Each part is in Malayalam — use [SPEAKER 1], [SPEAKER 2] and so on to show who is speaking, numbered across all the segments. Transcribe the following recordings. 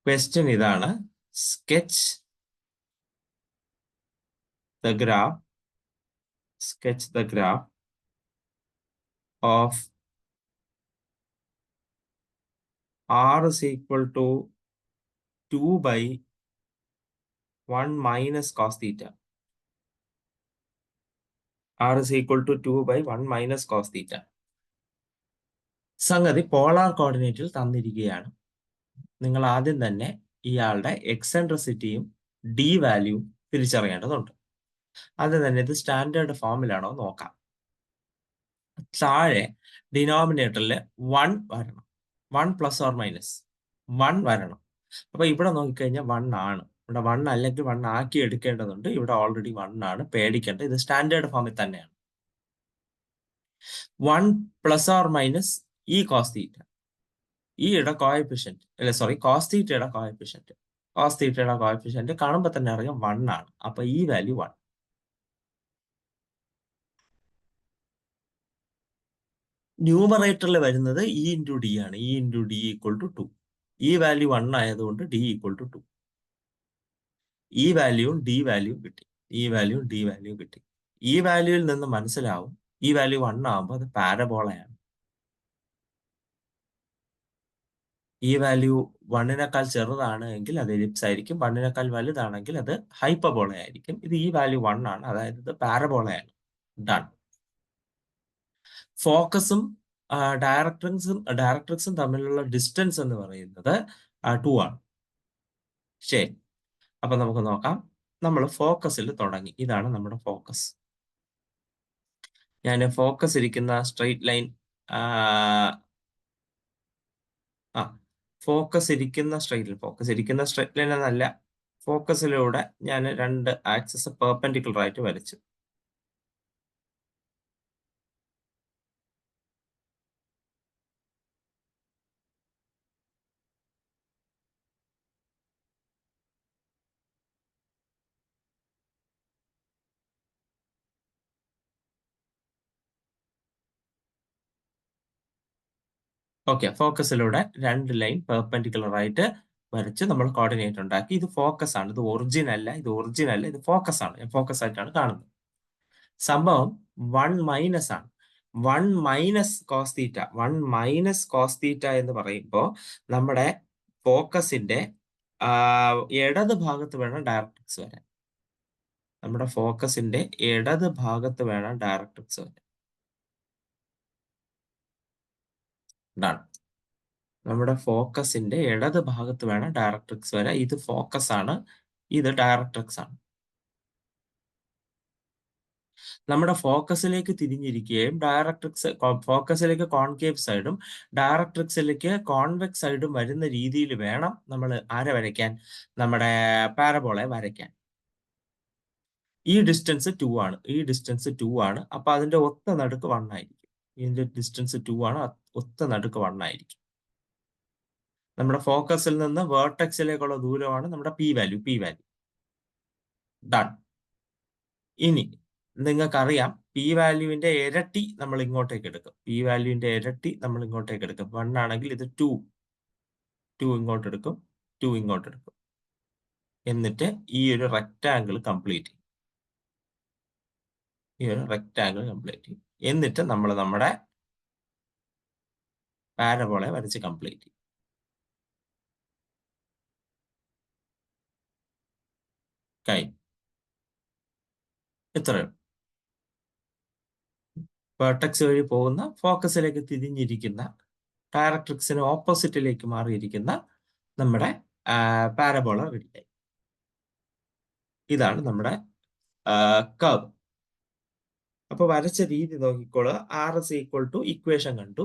[SPEAKER 1] ക്വസ്റ്റ്യൻ ഇതാണ്. Sketch the graph of r is equal to 2 by 1 minus cos theta. r is equal to 2 by 1 minus cos theta. സംഗതി പോളാർ കോർഡിനേറ്റിൽ തന്നിരിക്കുകയാണ്. നിങ്ങൾ ആദ്യം തന്നെ ഇയാളുടെ എക്സെൻട്രിസിറ്റിയും ഡി വാല്യൂ തിരിച്ചറിയേണ്ടതുണ്ട്. അത് തന്നെ ഇത് സ്റ്റാൻഡേർഡ് ഫോമിലാണോ നോക്കാം. താഴെ ഡിനോമിനേറ്ററിൽ 1 വരണം. 1 പ്ലസ് ഓർ മൈനസ് 1 വരണം. അപ്പൊ ഇവിടെ നോക്കിക്കഴിഞ്ഞാൽ 1 ആണ്. ഇവിടെ 1 അല്ലെങ്കിൽ 1 ആക്കി എടുക്കേണ്ടതുണ്ട്. ഇവിടെ ഓൾറെഡി 1 ആണ്, പേടിക്കേണ്ട. ഇത് സ്റ്റാൻഡേർഡ് ഫോമിൽ തന്നെയാണ്. 1 പ്ലസ് ഓർ മൈനസ് ഈ കോസ് തീറ്റ, ഈയുടെ കോഎഫിഷ്യന്റ് അല്ലെ, സോറി കോസ് തീറ്റയുടെ കോഎഫിഷ്യന്റ് കാണുമ്പോൾ തന്നെ അറിയാം 1 ആണ്. അപ്പൊ ഈ വാല്യൂ 1. ന്യൂമറേറ്ററിൽ വരുന്നത് ഇ ഇൻറ്റു ഡി ആണ്. E into D equal to 2. ഈ വാല്യൂ 1 ആയതുകൊണ്ട് ഡി ഈക്വൽ ടു 2. ഈ വാല്യൂവും ഡി വാല്യൂ കിട്ടി. ഈ വാല്യൂവിൽ നിന്ന് മനസ്സിലാവും ഈ വാല്യൂ 1 ആകുമ്പോൾ അത് പാരബോളയാണ്. ഈ വാല്യൂ 1-നേക്കാൾ ചെറുതാണ് എങ്കിൽ അത് എലിപ്സ് ആയിരിക്കും. 1-നേക്കാൾ വലുതാണെങ്കിൽ അത് ഹൈപ്പർബോള ആയിരിക്കും. ഇത് ഈ വാല്യൂ 1 ആണ്, അതായത് ഇത് പാരബോളയാണ്. ഡൺ. ഫോക്കസും ഡയറക്ട്രിക്സും തമ്മിലുള്ള ഡിസ്റ്റൻസ് എന്ന് പറയുന്നത് 2 ആണ്. ശരി, അപ്പൊ നമുക്ക് നോക്കാം. നമ്മൾ ഫോക്കസിൽ തുടങ്ങി. ഇതാണ് നമ്മുടെ ഫോക്കസ്. ഞാൻ ഫോക്കസ് ഇരിക്കുന്ന സ്ട്രെയിറ്റ് ലൈൻ ഫോക്കസ് ഇരിക്കുന്ന സ്ട്രെയിറ്റ് ലൈൻ എന്നല്ല, ഫോക്കസിലൂടെ ഞാൻ 2 ആക്സിസ് പെർപെൻഡിക്കുലർ ആയിട്ട് വരച്ചു. ഓക്കെ, ഫോക്കസിലൂടെ 2 ലൈൻ പെർപെൻഡിക്കുലർ ആയിട്ട് വരച്ച് നമ്മൾ കോർഡിനേറ്റ് ഉണ്ടാക്കി. ഇത് ഫോക്കസ് ആണ്, ഇത് ഒറിജിൻ അല്ല, ഇത് ഫോക്കസ് ആണ്. ഞാൻ ഫോക്കസ് ആയിട്ടാണ് കാണുന്നത്. സംഭവം 1 മൈനസ് ആണ്. 1 മൈനസ് കോസ് തീറ്റ എന്ന് പറയുമ്പോൾ നമ്മുടെ ഫോക്കസിന്റെ ഇടത് ഭാഗത്ത് വേണം ഡയറക്ട്രിക്സ് വരാൻ. നമ്മുടെ ഫോക്കസിന്റെ ഇടത് ഭാഗത്ത് വേണം ഡയറക്ട്രിക്സ് വരാൻ. നമ്മുടെ ഫോക്കസിന്റെ ഇടത് ഭാഗത്ത് വേണം ഡയറക്ട്രിക്സ് വരാൻ. ഇത് ഫോക്കസ് ആണ്, ഇത് ഡയറക്ട്രിക്സ് ആണ്. നമ്മുടെ ഫോക്കസിലേക്ക് തിരിഞ്ഞിരിക്കുകയും ഫോക്കസിലേക്ക് കോൺകേവ് സൈഡും ഡയറക്ട്രിക്സിലേക്ക് കോൺവെക്സ് സൈഡും വരുന്ന രീതിയിൽ വേണം നമ്മൾ ആരെ വരയ്ക്കാൻ, നമ്മുടെ പാരബോളയെ വരയ്ക്കാൻ. ഈ ഡിസ്റ്റൻസ് 2 ആണ്. അപ്പൊ അതിന്റെ ഒത്ത നടുക്ക് 1 ആയിരിക്കും. ഇതിന്റെ ഡിസ്റ്റൻസ് 2 ആണ്, ഒത്ത നടുക്ക് 1 ആയിരിക്കും. നമ്മുടെ ഫോക്കസിൽ നിന്ന് വേർട്ടെക്സിലേക്കുള്ള ദൂരമാണ് നമ്മുടെ പി വാല്യൂ. ഡൺ. ഇനി നിങ്ങൾക്കറിയാം പി വാല്യൂവിന്റെ ഇരട്ടി നമ്മൾ ഇങ്ങോട്ടേക്ക് എടുക്കും. 1 ആണെങ്കിൽ ഇത് 2 ഇങ്ങോട്ട് എടുക്കും, 2 ഇങ്ങോട്ട് എടുക്കും. എന്നിട്ട് ഈ ഒരു റെക്റ്റാങ്കിൾ കംപ്ലീറ്റ് ചെയ്യും. എന്നിട്ട് നമ്മൾ നമ്മുടെ പാരബോളയെ വരച്ച് കംപ്ലീറ്റ് ചെയ്യും. ഇത്രയും വേർട്ടെക്സ് വഴി പോകുന്ന, ഫോക്കസിലേക്ക് തിരിഞ്ഞിരിക്കുന്ന, ഡയറക്ട്രിക്സിന് ഓപ്പോസിറ്റിലേക്ക് മാറിയിരിക്കുന്ന നമ്മുടെ പാരബോള റെഡിയായി. ഇതാണ് നമ്മുടെ കർവ്. അപ്പൊ വരച്ച രീതി നോക്കിക്കോളുക. R is equal to equation കണ്ടു.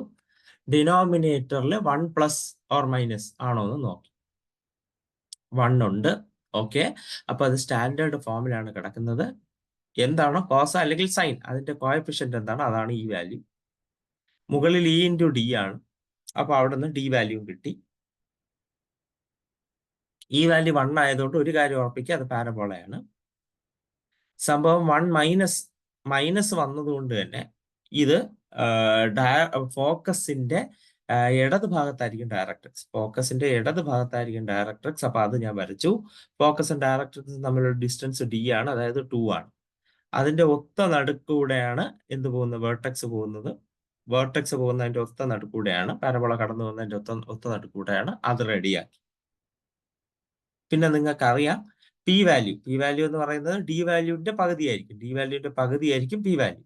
[SPEAKER 1] ഡിനോമിനേറ്ററിൽ 1 പ്ലസ് ഓർ മൈനസ് ആണോ എന്ന് നോക്കി. 1 ഉണ്ട്. ഓക്കെ, അപ്പൊ അത് സ്റ്റാൻഡേർഡ് ഫോമിലാണ് കിടക്കുന്നത്. എന്താണോ കോസ അല്ലെങ്കിൽ സൈൻ, അതിന്റെ കോഎഫിഷ്യന്റ് എന്താണ്, അതാണ് ഈ വാല്യൂ. മുകളിൽ ഇ ഇൻറ്റു ഡി ആണ്. അപ്പൊ അവിടെ നിന്ന് ഡി വാല്യൂ കിട്ടി. ഈ വാല്യൂ 1 ആയതുകൊണ്ട് ഒരു കാര്യം ഉറപ്പിക്കുക, അത് പാരബോളയാണ്. സംഭവം 1 മൈനസ് വന്നതുകൊണ്ട് തന്നെ ഇത് ഫോക്കസിന്റെ ഇടത് ഭാഗത്തായിരിക്കും ഡയറക്ട്രിക്സ്. ഫോക്കസിന്റെ ഇടത് ഭാഗത്തായിരിക്കും ഡയറക്ട്രിക്സ്. അപ്പൊ അത് ഞാൻ വരച്ചു. ഫോക്കസും ഡയറക്ട്രിക്സും തമ്മിലുള്ള ഡിസ്റ്റൻസ് d ആണ്, അതായത് 2 ആണ്. അതിന്റെ ഒത്ത നടുക്കൂടെയാണ് എന്ത് പോകുന്നത്, വേർട്ടെക്സ് പോകുന്നത്. വേർട്ടെക്സ് പോകുന്നതിന്റെ ഒത്ത നടുക്കൂടെയാണ്, പരബോള കടന്നു പോകുന്നതിന്റെ ഒത്ത നടുക്കൂടെയാണ്. അത് റെഡിയാക്കി. പിന്നെ നിങ്ങൾക്ക് അറിയാം പി വാല്യൂ എന്ന് പറയുന്നത് ഡി വാല്യൂവിന്റെ പകുതിയായിരിക്കും. ഡി വാല്യൂവിന്റെ പകുതിയായിരിക്കും പി വാല്യൂ.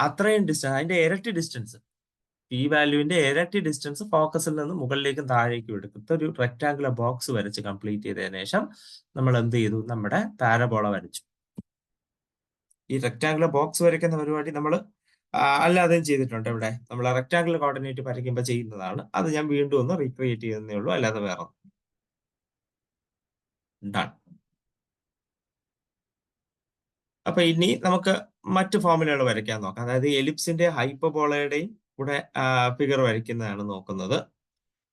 [SPEAKER 1] അത്രയും ഡിസ്റ്റൻസ്, അതിന്റെ ഇരട്ടി ഡിസ്റ്റൻസ്, പി വാല്യൂവിന്റെ ഇരട്ടി ഡിസ്റ്റൻസ് ഫോക്കസിൽ നിന്ന് മുകളിലേക്കും താഴേക്കും എടുത്തിട്ട് ഒരു റെക്ടാങ്കുലർ ബോക്സ് വരച്ച് കംപ്ലീറ്റ് ചെയ്തതിനു ശേഷം നമ്മൾ എന്ത് ചെയ്തു, നമ്മുടെ പാരബോള വരച്ചു. ഈ റെക്ടാങ്കുലർ ബോക്സ് വരയ്ക്കുന്ന പരിപാടി നമ്മൾ അല്ലാതെയും ചെയ്തിട്ടുണ്ട്. ഇവിടെ നമ്മൾ റെക്ടാങ്കുലർ കോർഡിനേറ്റ് വരയ്ക്കുമ്പോൾ ചെയ്യുന്നതാണ്. അത് ഞാൻ വീണ്ടും ഒന്ന് റീക്രിയേറ്റ് ചെയ്യുന്നേ ഉള്ളൂ, അല്ലാതെ വേറെ ഡൺ. അപ്പൊ ഇനി നമുക്ക് മറ്റ് ഫോമുലകൾ വരയ്ക്കാൻ നോക്കാം. അതായത് എലിപ്സിന്റെ ഹൈപ്പർബോളയുടെയും കൂടെ ഫിഗർ വരയ്ക്കുന്നതാണ് നോക്കുന്നത്.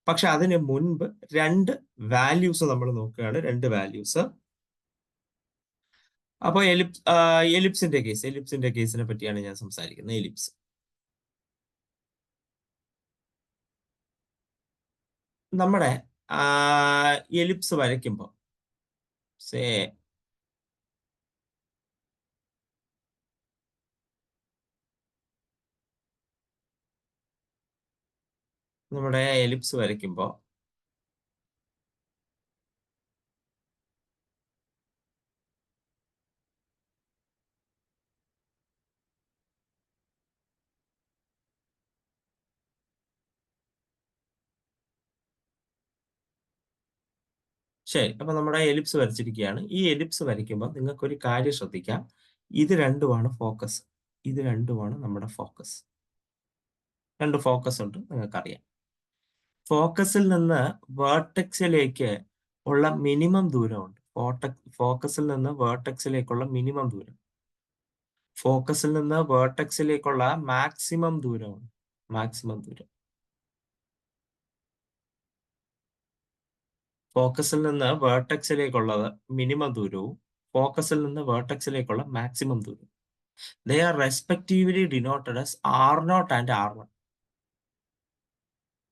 [SPEAKER 1] പക്ഷെ അതിന് മുൻപ് രണ്ട് വാല്യൂസ് നമ്മൾ നോക്കുകയാണ്, രണ്ട് വാല്യൂസ്. അപ്പോൾ എലിപ്സിന്റെ കേസിനെ പറ്റിയാണ് ഞാൻ സംസാരിക്കുന്നത്. എലിപ്സ് നമ്മുടെ എലിപ്സ് വരയ്ക്കുമ്പോൾ സേ നമ്മുടെ എലിപ്സ് വരയ്ക്കുമ്പോൾ ശരി, അപ്പൊ നമ്മുടെ എലിപ്സ് വരച്ചിരിക്കുകയാണ്. ഈ എലിപ്സ് വരയ്ക്കുമ്പോൾ നിങ്ങൾക്കൊരു കാര്യം ശ്രദ്ധിക്കാം. ഇത് രണ്ടുമാണ് ഫോക്കസ്, ഇത് രണ്ടുമാണ് നമ്മുടെ ഫോക്കസ്. രണ്ട് ഫോക്കസ് ഉണ്ട്, നിങ്ങൾക്കറിയാം. ഫോക്കസിൽ നിന്ന് വേർട്ടെക്സിലേക്ക് ഉള്ള മിനിമം ദൂരമുണ്ട്. ഫോക്കസിൽ നിന്ന് വേർട്ടെക്സിലേക്കുള്ള മിനിമം ദൂരം, ഫോക്കസിൽ നിന്ന് വേർട്ടെക്സിലേക്കുള്ള മാക്സിമം ദൂരമുണ്ട്. മാക്സിമം ദൂരം, ഫോക്കസിൽ നിന്ന് വേർട്ടെക്സിലേക്കുള്ളത് മിനിമം ദൂരവും ഫോക്കസിൽ നിന്ന് വേർട്ടെക്സിലേക്കുള്ള മാക്സിമം ദൂരവും. They are respectively denoted as R0 and R1.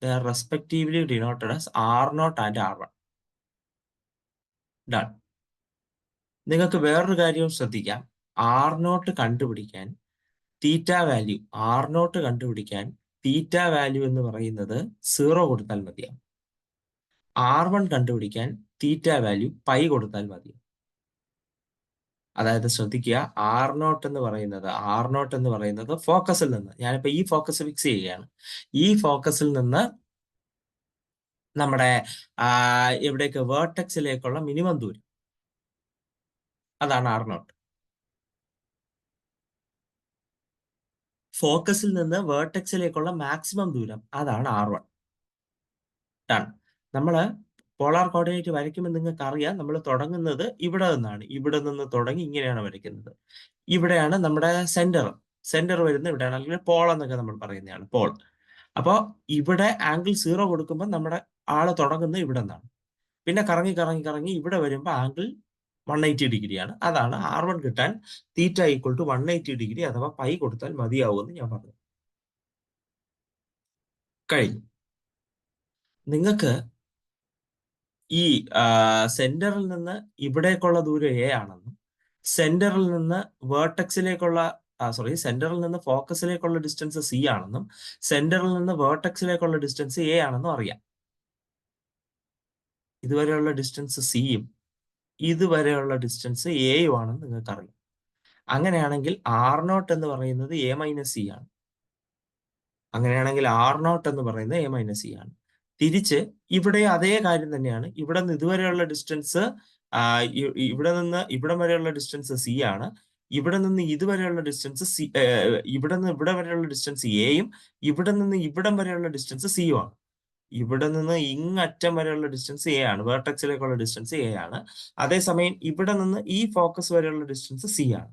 [SPEAKER 1] They are respectively denoted as R0 and R1. Done. നിങ്ങൾക്ക് വേറൊരു കാര്യവും ശ്രദ്ധിക്കാം. R0 കണ്ടുപിടിക്കാൻ തീറ്റ വാല്യൂ, R0 കണ്ടുപിടിക്കാൻ തീറ്റ വാല്യൂ എന്ന് പറയുന്നത് 0 കൊടുത്താൽ മതിയാവും. R1 കണ്ടുപിടിക്കാൻ തീറ്റ വാല്യൂ പൈ കൊടുത്താൽ മതിയാവും. അതായത് ശ്രദ്ധിക്കുക, R0 എന്ന് പറയുന്നത് ഫോക്കസിൽ നിന്ന്, ഞാനിപ്പോ ഈ ഫോക്കസ് ഫിക്സ് ചെയ്യുകയാണ്. ഈ ഫോക്കസിൽ നിന്ന് നമ്മുടെ എവിടേക്ക്, വേർട്ടെക്സിലേക്കുള്ള മിനിമം ദൂരം, അതാണ് R0. ഫോക്കസിൽ നിന്ന് വേർട്ടെക്സിലേക്കുള്ള മാക്സിമം ദൂരം, അതാണ് R1. ഡൺ. നമ്മള് പോളാർ കോർഡിനേറ്റ് വരയ്ക്കുമ്പോൾ നിങ്ങൾക്ക് അറിയാം, നമ്മൾ തുടങ്ങുന്നത് ഇവിടെ നിന്നാണ്. ഇവിടെ നിന്ന് തുടങ്ങി ഇങ്ങനെയാണ് വരയ്ക്കുന്നത്. ഇവിടെയാണ് നമ്മുടെ സെന്റർ വരുന്നത്, ഇവിടെയാണ്, അല്ലെങ്കിൽ പോൾ എന്നൊക്കെ നമ്മൾ പറയുന്നതാണ്, പോൾ. അപ്പോൾ ഇവിടെ ആംഗിൾ 0 കൊടുക്കുമ്പോൾ നമ്മുടെ ആള് തുടങ്ങുന്നത് ഇവിടെ നിന്നാണ്. പിന്നെ കറങ്ങി കറങ്ങി കറങ്ങി ഇവിടെ വരുമ്പോൾ ആംഗിൾ 180 ഡിഗ്രിയാണ്. അതാണ് R1 കിട്ടാൻ തീറ്റ ഈക്വൽ ടു 180 ഡിഗ്രി അഥവാ പൈ കൊടുത്താൽ മതിയാവുമെന്ന് ഞാൻ പറഞ്ഞു. കഴിഞ്ഞു. നിങ്ങൾക്ക് ഈ സെന്ററിൽ നിന്ന് ഇവിടേക്കുള്ള ദൂരം എ ആണെന്നും സെന്ററിൽ നിന്ന് വേർട്ടെക്സിലേക്കുള്ള സെന്ററിൽ നിന്ന് ഫോക്കസിലേക്കുള്ള ഡിസ്റ്റൻസ് സി ആണെന്നും സെന്ററിൽ നിന്ന് വേർട്ടെക്സിലേക്കുള്ള ഡിസ്റ്റൻസ് എ ആണെന്നും അറിയാം. ഇതുവരെയുള്ള ഡിസ്റ്റൻസ് സിയും ഇതുവരെയുള്ള ഡിസ്റ്റൻസ് എയും ആണെന്ന് നിങ്ങൾക്കറിയാം. അങ്ങനെയാണെങ്കിൽ R0 എന്ന് പറയുന്നത് എ മൈനസ് സി ആണ്. അങ്ങനെയാണെങ്കിൽ R0 എന്ന് പറയുന്നത് എ മൈനസ് സി ആണ്. തിരിച്ച് ഇവിടെ അതേ കാര്യം തന്നെയാണ്. ഇവിടെ നിന്ന് ഇതുവരെയുള്ള ഡിസ്റ്റൻസ്, ഇവിടെ നിന്ന് ഇവിടം വരെയുള്ള ഡിസ്റ്റൻസ് സി ആണ്. ഇവിടെ നിന്ന് ഇതുവരെയുള്ള ഡിസ്റ്റൻസ് സി, ഇവിടെ നിന്ന് ഇവിടെ വരെയുള്ള ഡിസ്റ്റൻസ് എയും ഇവിടെ നിന്ന് ഇവിടം വരെയുള്ള ഡിസ്റ്റൻസ് സിയും ആണ്. ഇവിടെ നിന്ന് ഇങ്ങറ്റം വരെയുള്ള ഡിസ്റ്റൻസ് എ ആണ്, വേർട്ടെക്സിലേക്കുള്ള ഡിസ്റ്റൻസ് എ ആണ്. അതേസമയം ഇവിടെ നിന്ന് ഈ ഫോക്കസ് വരെയുള്ള ഡിസ്റ്റൻസ് സി ആണ്.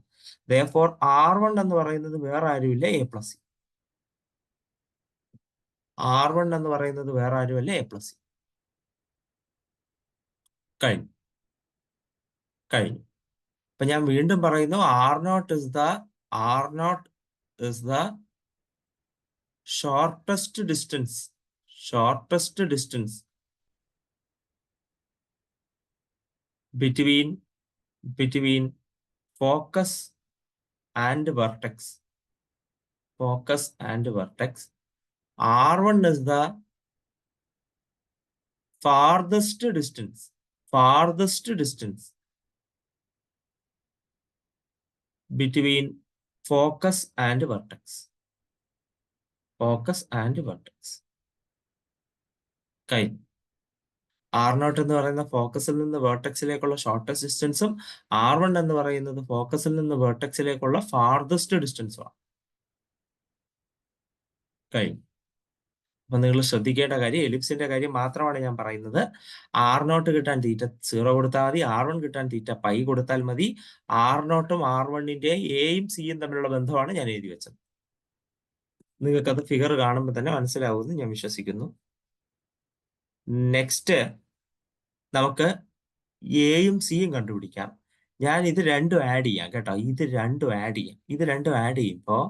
[SPEAKER 1] Therefore R1 എന്ന് പറയുന്നത് വേറെ ആരുമില്ല, എ പ്ലസ് സി. R1 എന്ന് പറയുന്നത് വേറെ ആരുമല്ല, എ പ്ലസ് സി. കഴിഞ്ഞു. അപ്പൊ ഞാൻ വീണ്ടും പറയുന്നു, R0 is the shortest distance shortest distance between focus and vertex. Focus and vertex. R1 is the farthest distance. Farthest distance between focus and vertex. Focus and vertex. കഴിഞ്ഞു. R0 എന്ന് പറയുന്ന ഫോക്കസിൽ നിന്ന് വേർട്ടെക്സിലേക്കുള്ള ഷോർട്ടസ്റ്റ് ഡിസ്റ്റൻസും R1 എന്ന് പറയുന്നത് ഫോക്കസിൽ നിന്ന് വേർട്ടെക്സിലേക്കുള്ള ഫാർദസ്റ്റ് ഡിസ്റ്റൻസുമാണ്. കഴിഞ്ഞു. അപ്പൊ നിങ്ങൾ ശ്രദ്ധിക്കേണ്ട കാര്യം എലിപ്സിന്റെ കാര്യം മാത്രമാണ് ഞാൻ പറയുന്നത്. R0 കിട്ടാൻ തീറ്റ 0 കൊടുത്താൽ മതി, R1 കിട്ടാൻ തീറ്റ പൈ കൊടുത്താൽ മതി. R0ഉം R1ന്റെ എയും സിയും തമ്മിലുള്ള ബന്ധമാണ് ഞാൻ എഴുതി വെച്ചത്. നിങ്ങൾക്കത് ഫിഗർ കാണുമ്പോൾ തന്നെ മനസ്സിലാവുമെന്ന് ഞാൻ വിശ്വസിക്കുന്നു. നെക്സ്റ്റ് നമുക്ക് എയും സിയും കണ്ടുപിടിക്കാം. ഞാൻ ഇത് രണ്ടും ആഡ് ചെയ്യാം കേട്ടോ. ഇത് രണ്ടും ആഡ് ചെയ്യുമ്പോൾ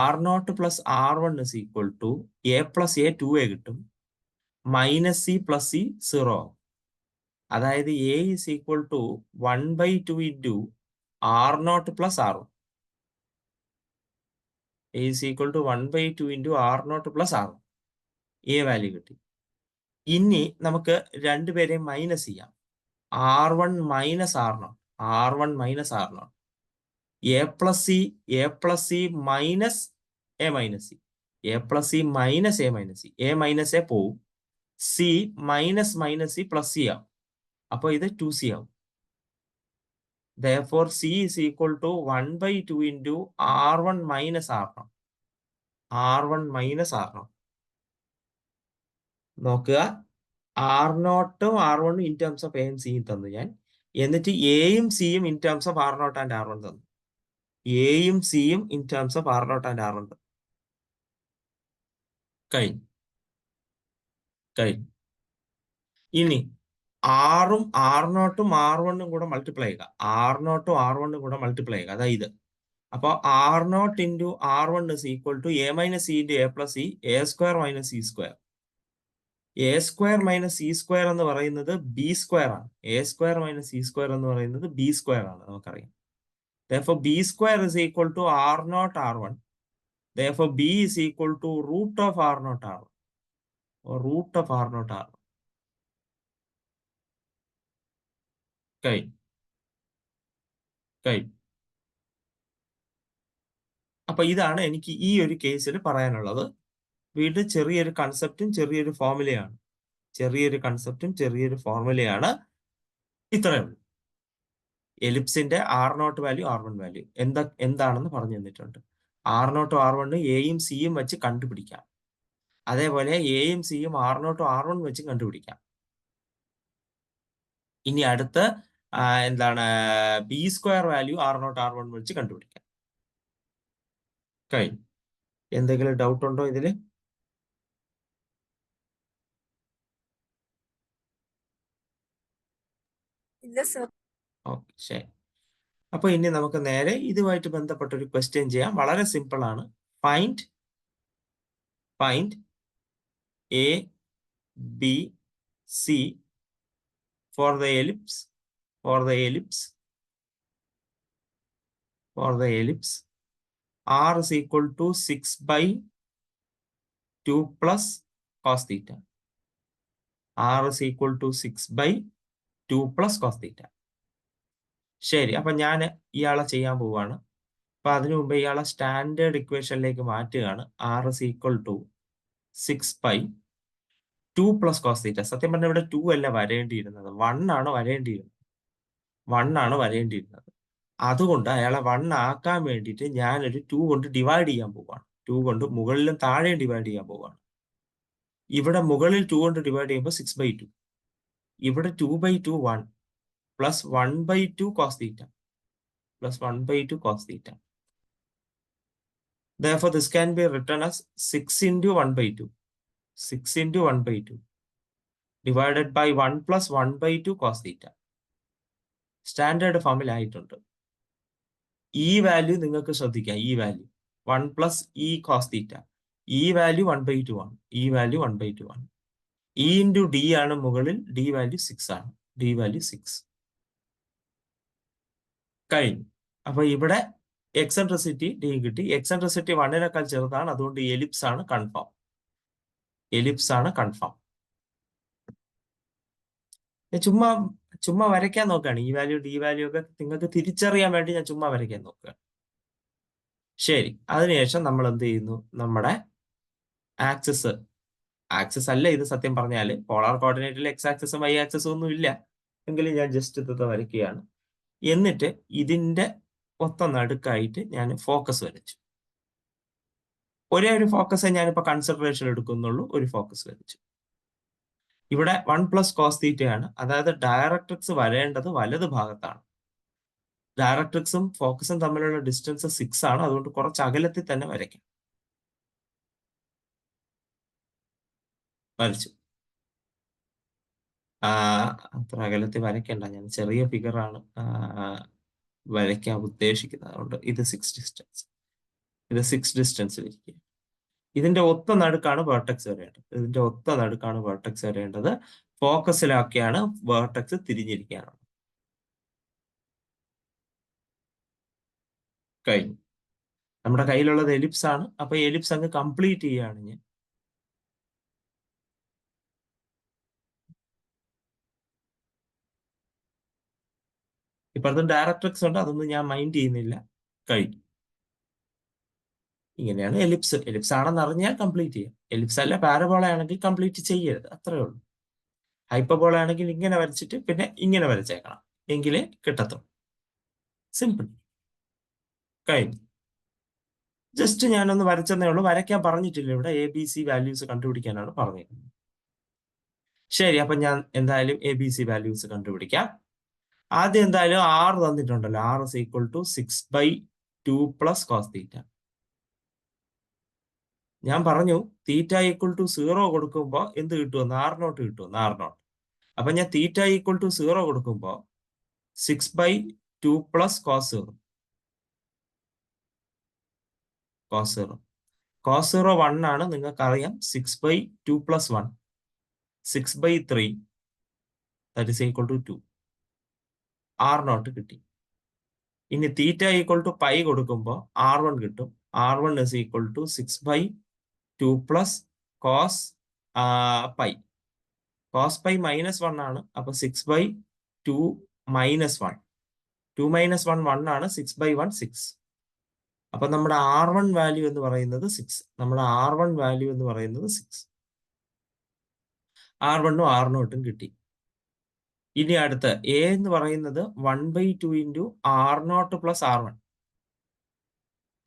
[SPEAKER 1] R0 plus R1 is equal to A plus A 2a കിട്ടും, മൈനസ് സി പ്ലസ് സി 0 ആവും. അതായത് A is equal to 1/2 into R0 plus R1. A is equal to 1/2 into R0 plus R1. A value കിട്ടി. ഇനി നമുക്ക് രണ്ടുപേരെയും മൈനസ് ചെയ്യാം. R1 minus R0. R1 minus R0. A plus C minus A minus C. A plus C minus A minus C. A minus A പോവും. C minus minus C plus C ആവും. അപ്പോൾ ഇത് 2c ആവും. Therefore, C is equal to 1/2 into R1 minus R0. R1 minus R0. നോക്കുക, R0ഉം R1ഉം ഇൻ ടേംസ് ഓഫ് എയും സിയും തന്നു ഞാൻ. എന്നിട്ട് എയും സിയും in terms of R0 and R1 തന്നു. എയും സിയും in terms of R0 and R1 തന്നു. കഴിഞ്ഞു. ഇനി ആറും R0ഉം R1ഉം കൂടെ മൾട്ടിപ്ലൈ ചെയ്യുക. R0ഉം R1ഉം കൂടെ മൾട്ടിപ്ലൈ ചെയ്യുക. അതായത് അപ്പൊ R0 into R1 is equal to A minus C into A plus C, A square minus C square. A square minus C square എന്ന് പറയുന്നത് ബി സ്ക്വയർ ആണ്. A square minus C square എന്ന് പറയുന്നത് ബി സ്ക്വയർ ആണ്, നമുക്കറിയാം. Therefore, b square is equal to R0 R1. Therefore, b is equal to root of R0 R1 or root of R0 R1. കഴിഞ്ഞു. അപ്പൊ ഇതാണ് എനിക്ക് ഈ ഒരു കേസിൽ പറയാനുള്ളത്. വീണ്ടും ചെറിയൊരു കൺസെപ്റ്റും ചെറിയൊരു ഫോർമുലയാണ്. ഇത്രയേ ഉള്ളൂ. എലിപ്സിന്റെ R0 വാല്യൂ R1 വാല്യൂ എന്താണെന്ന് പറഞ്ഞു തന്നിട്ടുണ്ട്. R0 R1 എയും സിയും വെച്ച് കണ്ടുപിടിക്കാം. അതേപോലെ എയും സിയും R0 R1 വെച്ച് കണ്ടുപിടിക്കാം. ഇനി അടുത്ത് എന്താണ് B square value R0 R1 വെച്ച് കണ്ടുപിടിക്കാം. കഴിഞ്ഞു. എന്തെങ്കിലും ഡൗട്ട് ഉണ്ടോ ഇതില്? ഓക്കെ, ശരി. അപ്പൊ ഇനി നമുക്ക് നേരെ ഇതുമായിട്ട് ബന്ധപ്പെട്ട ഒരു ക്വസ്റ്റ്യൻ ചെയ്യാം. വളരെ സിമ്പിൾ ആണ്. Find A B C for the ellipse R is equal to 6/2 plus cos theta. R is equal to 6/2 plus cos theta. ശരി, അപ്പൊ ഞാൻ ഇയാളെ ചെയ്യാൻ പോവാണ്. അപ്പൊ അതിനു മുമ്പ് ഇയാളെ സ്റ്റാൻഡേർഡ് ഇക്വേഷനിലേക്ക് മാറ്റുകയാണ്. R is equal to 6/2 plus cos theta. സത്യം പറഞ്ഞാൽ ഇവിടെ 2 അല്ല വരേണ്ടിയിരുന്നത്, 1 ആണ് വരേണ്ടിയിരുന്നത്. അതുകൊണ്ട് അയാളെ 1 ആക്കാൻ വേണ്ടിയിട്ട് ഞാനൊരു 2 കൊണ്ട് ഡിവൈഡ് ചെയ്യാൻ പോവാണ്. 2 കൊണ്ട് മുകളിലും താഴെയും ഡിവൈഡ് ചെയ്യാൻ പോവാണ്. ഇവിടെ മുകളിൽ 2 കൊണ്ട് ഡിവൈഡ് ചെയ്യുമ്പോൾ 6/2. ഇവിടെ 2/2 1 plus 1/2 cos theta plus 1/2 cos theta. Therefore, this can be written as 6 into 1/2. 6 into 1/2 divided by 1 plus 1/2 cos theta. Standard ഫോമിൽ ആയിട്ടുണ്ട്. ഈ വാല്യൂ നിങ്ങൾക്ക് ശ്രദ്ധിക്കാം. ഈ value 1 plus e cos theta. ഈ വാല്യൂ 1/2 ആണ്. ഈ വാല്യൂ 1/2 ആണ്. ഇ ഇൻറ്റു ഡി ആണ് മുകളിൽ, ഡി വാല്യൂ 6 ആണ്. ഡി വാല്യൂ 6 കഴിഞ്ഞു. അപ്പൊ ഇവിടെ എക്സെൻട്രിസിറ്റി ഡി കിട്ടി. എക്സെൻട്രിസിറ്റി 1-നേക്കാൾ ചെറുതാണ്, അതുകൊണ്ട് എലിപ്സ് ആണ് കൺഫേം. എലിപ്സ് ആണ് കൺഫേം. ചുമ്മാ ചുമ്മാ വരയ്ക്കാൻ നോക്കുകയാണ്. ഈ വാല്യൂ ഡി വാല്യൂ ഒക്കെ നിങ്ങൾക്ക് തിരിച്ചറിയാൻ വേണ്ടി ഞാൻ ചുമ്മാ വരയ്ക്കാൻ നോക്കുകയാണ്. ശരി, അതിനുശേഷം നമ്മൾ എന്ത് ചെയ്യുന്നു? നമ്മുടെ ആക്സിസ് അല്ല ഇത്, സത്യം പറഞ്ഞാല് പോളാർ കോർഡിനേറ്റിൽ എക്സ് ആക്സിസും വൈ ആക്സിസും ഒന്നും ഇല്ല, എങ്കിലും ഞാൻ ജസ്റ്റ് ഇത് വരയ്ക്കുകയാണ്. എന്നിട്ട് ഇതിന്റെ മൊത്തം നടുക്കായിട്ട് ഞാൻ ഫോക്കസ് വരച്ചു. ഒരേ ഒരു ഫോക്കസേ ഞാനിപ്പോ കൺസിഡറേഷൻ എടുക്കുന്നുള്ളൂ. ഒരു ഫോക്കസ് വരച്ചു. ഇവിടെ 1 + cos θ ആണ്. അതായത് ഡയറക്ട്രിക്സ് വരേണ്ടത് വലത് ഭാഗത്താണ്. ഡയറക്ട്രിക്സും ഫോക്കസും തമ്മിലുള്ള ഡിസ്റ്റൻസ് 6 ആണ്. അതുകൊണ്ട് കുറച്ച് അകലത്തിൽ തന്നെ വരയ്ക്കാം. വരച്ചു. അത്ര അകലത്തിൽ വരയ്ക്കണ്ട, ഞാൻ ചെറിയ ഫിഗറാണ് വരയ്ക്കാൻ ഉദ്ദേശിക്കുന്നത്. അതുകൊണ്ട് ഇത് 6 ഡിസ്റ്റൻസ്, ഇത് 6 ഡിസ്റ്റൻസിൽ ഇരിക്കുക. ഇതിന്റെ ഒത്ത നടുക്കാണ് വേർട്ടെക്സ് വരേണ്ടത്. ഇതിന്റെ ഒത്ത നടുക്കാണ് വേർട്ടെക്സ് വരേണ്ടത്. ഫോക്കസിലാക്കിയാണ് വേർട്ടെക്സ് തിരിഞ്ഞിരിക്കാനുള്ളത്. കഴിഞ്ഞു. നമ്മുടെ കയ്യിലുള്ളത് എലിപ്സ് ആണ്. അപ്പൊ എലിപ്സ് അങ്ങ് കംപ്ലീറ്റ് ചെയ്യുകയാണ് ഞാൻ. ഇപ്പുറത്ത് ഡയറക്ട്രിക്സ് ഉണ്ട്, അതൊന്നും ഞാൻ മൈൻഡ് ചെയ്യുന്നില്ല. കഴിഞ്ഞു. ഇങ്ങനെയാണ് എലിപ്സ്. എലിപ്സ് ആണെന്ന് അറിഞ്ഞാൽ കംപ്ലീറ്റ് ചെയ്യാം. എലിപ്സ് അല്ല പാരബോള ആണെങ്കിൽ കംപ്ലീറ്റ് ചെയ്യരുത്, അത്രേ ഉള്ളൂ. ഹൈപ്പർബോള ആണെങ്കിൽ ഇങ്ങനെ വരച്ചിട്ട് പിന്നെ ഇങ്ങനെ വരച്ചേക്കണം, എങ്കിലേ കിട്ടത്തുള്ളൂ. സിമ്പിൾ. കഴിഞ്ഞു. ജസ്റ്റ് ഞാനൊന്ന് വരച്ചെന്നേ ഉള്ളൂ, വരയ്ക്കാൻ പറഞ്ഞിട്ടില്ല. ഇവിടെ ABC വാല്യൂസ് കണ്ടുപിടിക്കാനാണ് പറഞ്ഞിരിക്കുന്നത്. ശരി, അപ്പൊ ഞാൻ എന്തായാലും ABC വാല്യൂസ് കണ്ടുപിടിക്കാം. ആദ്യം എന്തായാലും R തന്നിട്ടുണ്ടല്ലോ. R is equal to 6/2 + cos θ. ഞാൻ പറഞ്ഞു θ = 0 കൊടുക്കുമ്പോൾ എന്ത് കിട്ടുമെന്ന്? R0 കിട്ടുമെന്ന്. R0. അപ്പൊ ഞാൻ θ = 0 കൊടുക്കുമ്പോൾ 6/2 + cos 0. cos 0. cos 0 1 ആണ്. നിങ്ങൾക്കറിയാം 6/2 + 1 6/3, that is equal to 2. R0 കിട്ടി. ഇനി θ = π കൊടുക്കുമ്പോൾ R1 കിട്ടും. R1 is equal to 6/2 + cos π. cos π -1 ആണ്. അപ്പൊ 6/2 - 1. 2 - 1 1 ആണ്. 6/1 6. അപ്പൊ നമ്മുടെ R1 വാല്യൂ എന്ന് പറയുന്നത് 6. നമ്മുടെ R1 വാല്യൂ എന്ന് പറയുന്നത് 6. R1ഉം R0ഉം കിട്ടി. ഇനി അടുത്ത് A എന്ന് പറയുന്നത് 1/2 × R0 + R1.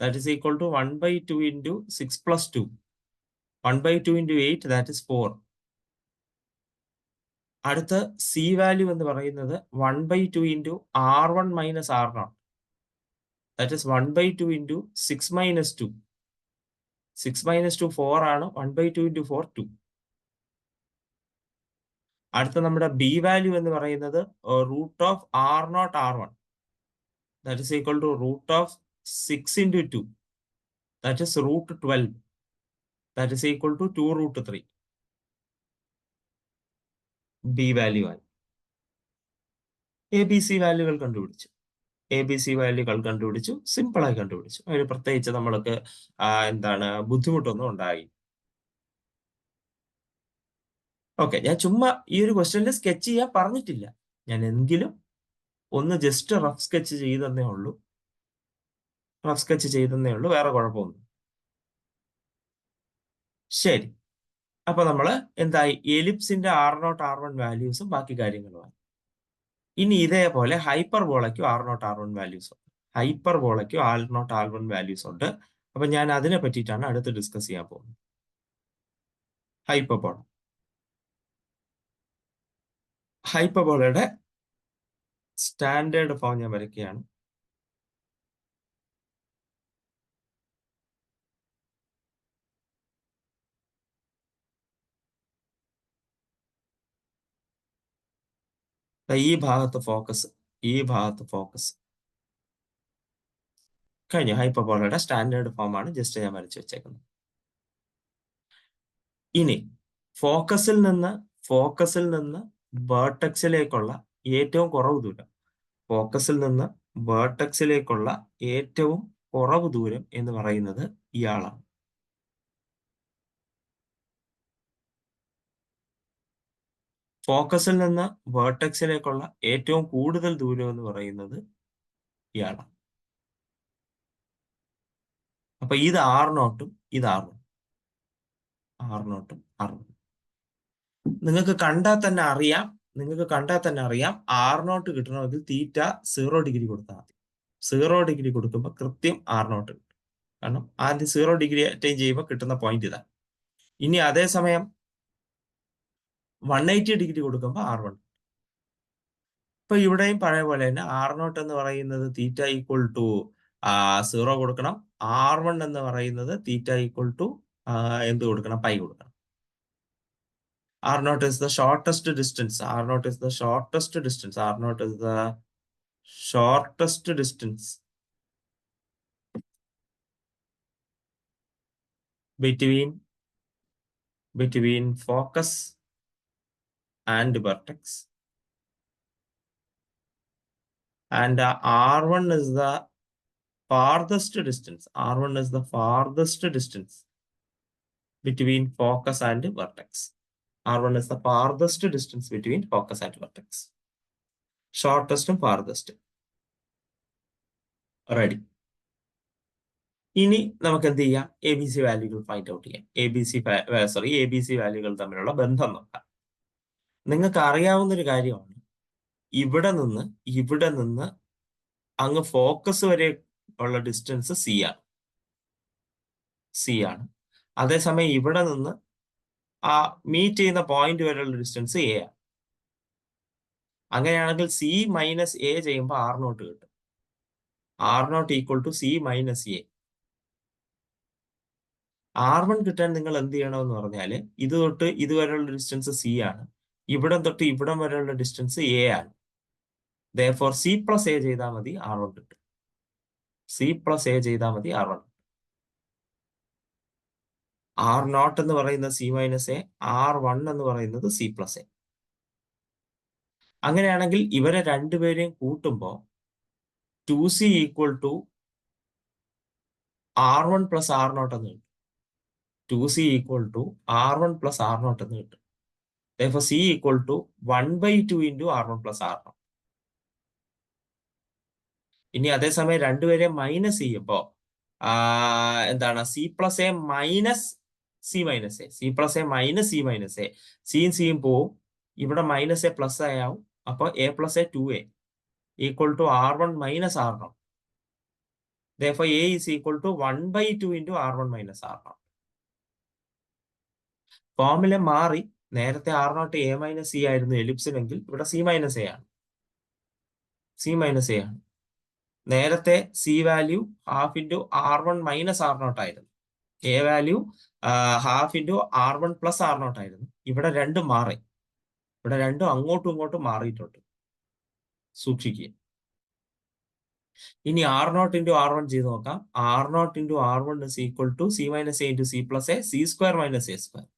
[SPEAKER 1] That is equal to 1/2 × 6 + 2. 1/2 × 8, that is 4. അടുത്ത C വാല്യൂ എന്ന് പറയുന്നത് 1/2 × R1 - R0. That is 1/2 × 6 - 2. 6 - 2 4 ആണ്. 1/2 × 4 2. അടുത്ത നമ്മുടെ B വാല്യൂ എന്ന് പറയുന്നത് √R0 R1. That is equal to √6 × 2. That is √12. That is equal to 2√3. B value ആയി. ABC വാല്യൂകൾ കണ്ടുപിടിച്ചു. ABC വാല്യൂകൾ കണ്ടുപിടിച്ചു. സിമ്പിളായി കണ്ടുപിടിച്ചു. അതിന് പ്രത്യേകിച്ച് നമ്മൾക്ക് എന്താണ് ബുദ്ധിമുട്ടൊന്നും ഉണ്ടായി. ഓക്കെ, ഞാൻ ചുമ്മാ ഈ ഒരു ക്വസ്റ്റ്യനിൽ സ്കെച്ച് ചെയ്യാൻ പറഞ്ഞിട്ടില്ല. ഞാൻ എങ്കിലും ഒന്ന് ജസ്റ്റ് റഫ് സ്കെച്ച് ചെയ്തെന്നേ ഉള്ളൂ. വേറെ കുഴപ്പമൊന്നും. ശരി, അപ്പൊ നമ്മള് എന്തായി? എലിപ്സിന്റെ R0 R1 വാല്യൂസും ബാക്കി കാര്യങ്ങളുമായി. ഇനി ഇതേപോലെ ഹൈപ്പർബോളയ്ക്കും R0 R1 വാല്യൂസ് ഉണ്ട്. ഹൈപ്പർബോളയ്ക്കും R0 R1 വാല്യൂസ് ഉണ്ട്. അപ്പൊ ഞാൻ അതിനെ പറ്റിയിട്ടാണ് അടുത്ത് ഡിസ്കസ് ചെയ്യാൻ പോകുന്നത്. ഹൈപ്പർബോളയുടെ സ്റ്റാൻഡേർഡ് ഫോം ഞാൻ വരയ്ക്കുകയാണ്. ഈ ഭാഗത്ത് ഫോക്കസ്, കഴിഞ്ഞു. ഹൈപ്പർബോളയുടെ സ്റ്റാൻഡേർഡ് ഫോം ആണ് ജസ്റ്റ് ഞാൻ വരച്ചു വെച്ചേക്കുന്നത്. ഇനി ഫോക്കസിൽ നിന്ന് വേർട്ടെക്സിലേക്കുള്ള ഏറ്റവും കുറവ് ദൂരം, ഫോക്കസിൽ നിന്ന് വേർട്ടെക്സിലേക്കുള്ള ഏറ്റവും കുറവ് ദൂരം എന്ന് പറയുന്നത് ഇയാളാണ്. ഫോക്കസിൽ നിന്ന് വേർട്ടെക്സിലേക്കുള്ള ഏറ്റവും കൂടുതൽ ദൂരം എന്ന് പറയുന്നത് ഇയാളാണ്. അപ്പൊ ഇത് R0-ഉം ഇത് R1. R0-ഉം R1. നിങ്ങൾക്ക് കണ്ടാൽ തന്നെ അറിയാം R0 കിട്ടണമെങ്കിൽ തീറ്റ 0 ഡിഗ്രി കൊടുത്താൽ മതി. 0 ഡിഗ്രി കൊടുക്കുമ്പോൾ കൃത്യം R0 കിട്ടും. കാരണം ആദ്യം 0 ഡിഗ്രി അറ്റൈൻ ചെയ്യുമ്പോൾ കിട്ടുന്ന പോയിന്റ് ഇതാണ്. ഇനി അതേസമയം 180 ഡിഗ്രി കൊടുക്കുമ്പോൾ R1. ഇപ്പൊ ഇവിടെയും പഴയ പോലെ തന്നെ R0 എന്ന് പറയുന്നത് തീറ്റ ഈക്വൽ ടു 0 കൊടുക്കണം. R1 എന്ന് പറയുന്നത് തീറ്റ ഈക്വൽ ടു എന്ത് കൊടുക്കണം? പൈ കൊടുക്കണം. R0 is the shortest distance. R0 is the shortest distance. R0 is the shortest distance between focus and vertex. And R1 is the farthest distance. R1 is the farthest distance between focus and vertex. R1 is the farthest distance between focus and vertex. Shortest and farthest. Ready. ഇനി നമുക്ക് എന്ത് ചെയ്യാം? ABC വാല്യൂകൾ ഫൈൻഡ് ഔട്ട് ചെയ്യാം. ABC വാല്യൂകൾ തമ്മിലുള്ള ബന്ധം നോക്കാം. നിങ്ങൾക്ക് അറിയാവുന്നൊരു കാര്യമാണ്, ഇവിടെ നിന്ന് അങ്ങ് ഫോക്കസ് വരെ ഉള്ള ഡിസ്റ്റൻസ് C ആണ്. അതേസമയം ഇവിടെ നിന്ന് ആ മീറ്റ് ചെയ്യുന്ന പോയിന്റ് വരെയുള്ള ഡിസ്റ്റൻസ് A ആണ്. അങ്ങനെയാണെങ്കിൽ C മൈനസ് A ചെയ്യുമ്പോൾ R0 കിട്ടും. R0 equal to C minus A. R1 കിട്ടാൻ നിങ്ങൾ എന്ത് ചെയ്യണമെന്ന് പറഞ്ഞാല്, ഇത് തൊട്ട് ഇതുവരെയുള്ള ഡിസ്റ്റൻസ് C ആണ്, ഇവിടം തൊട്ട് ഇവിടം വരെയുള്ള ഡിസ്റ്റൻസ് A ആണ്. Therefore C plus A ചെയ്താൽ മതി R1 കിട്ടും. C plus A ചെയ്താൽ മതി R1. R0 എന്ന് പറയുന്നത് C മൈനസ് A, R1 എന്ന് പറയുന്നത് C plus A. അങ്ങനെയാണെങ്കിൽ ഇവരെ രണ്ടുപേരെയും കൂട്ടുമ്പോൾ 2C equal to R1 plus R0 എന്ന് കിട്ടും. 2C equal to R1 plus R0 എന്ന് കിട്ടും. Therefore C equal to 1/2 into R1 plus R0. ഇനി അതേസമയം രണ്ടുപേരെ മൈനസ് ചെയ്യുമ്പോൾ എന്താണ്? C plus A minus C minus A, C plus A minus C minus A, സിയും പോവും, ഇവിടെ മൈനസ് എ പ്ലസ് എ ആവും. അപ്പോൾ A plus A 2A equal to R1 minus R0. Therefore A is equal to 1/2 into R1 minus R0. Formula മാറി. നേരത്തെ R0 A മൈനസ് C ആയിരുന്നു എലിപ്സിനെങ്കിൽ ഇവിടെ C മൈനസ് എ ആണ്. നേരത്തെ C value half into R1 minus R0 ആയിരുന്നു. A value half into R1 plus R0 ആയിരുന്നു. ഇവിടെ രണ്ടും മാറി. ഇവിടെ രണ്ടും അങ്ങോട്ടും ഇങ്ങോട്ടും മാറിയിട്ടുണ്ട്. സൂക്ഷിക്കുക. ഇനി R0 into R1 ചെയ്ത് നോക്കാം. R0 into R1 is equal to C minus A into C plus A, C square minus A square.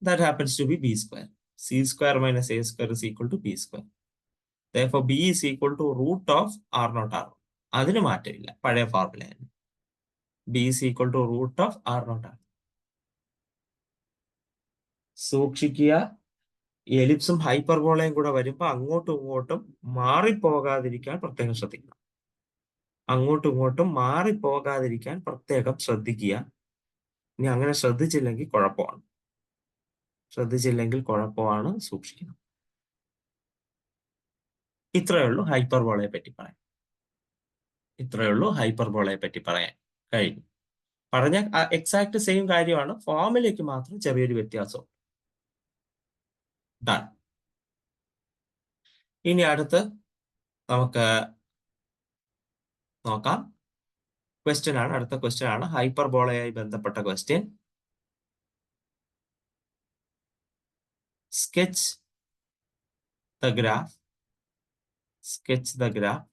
[SPEAKER 1] That happens to be B square. C square minus A square is equal to B square. Therefore, B is equal to root of R0 R1. അതിന് മാറ്റമില്ല, പഴയ ഫോർമുലയാണ്. B is equal to root of R0 R1. സൂക്ഷിക്കുക. എലിപ്സും ഹൈപ്പർബോളയും കൂടെ വരുമ്പോൾ അങ്ങോട്ടും ഇങ്ങോട്ടും മാറിപ്പോകാതിരിക്കാൻ പ്രത്യേകം ശ്രദ്ധിക്കണം. ഇനി അങ്ങനെ ശ്രദ്ധിച്ചില്ലെങ്കിൽ കുഴപ്പമാണ്. സൂക്ഷിക്കണം. ഇത്രയേ ഉള്ളൂ ഹൈപ്പർബോളയെ പറ്റി പറയാൻ. കഴിഞ്ഞു. പറഞ്ഞ എക്സാക്ട് സെയിം കാര്യമാണ്, ഫോർമുലയ്ക്ക് മാത്രം ചെറിയൊരു വ്യത്യാസം. ഡൺ. ഇനി അടുത്ത് നമുക്ക് നോക്കാം. അടുത്ത ക്വസ്റ്റ്യൻ ആണ് ഹൈപ്പർബോളയായി ബന്ധപ്പെട്ട question. Sketch the graph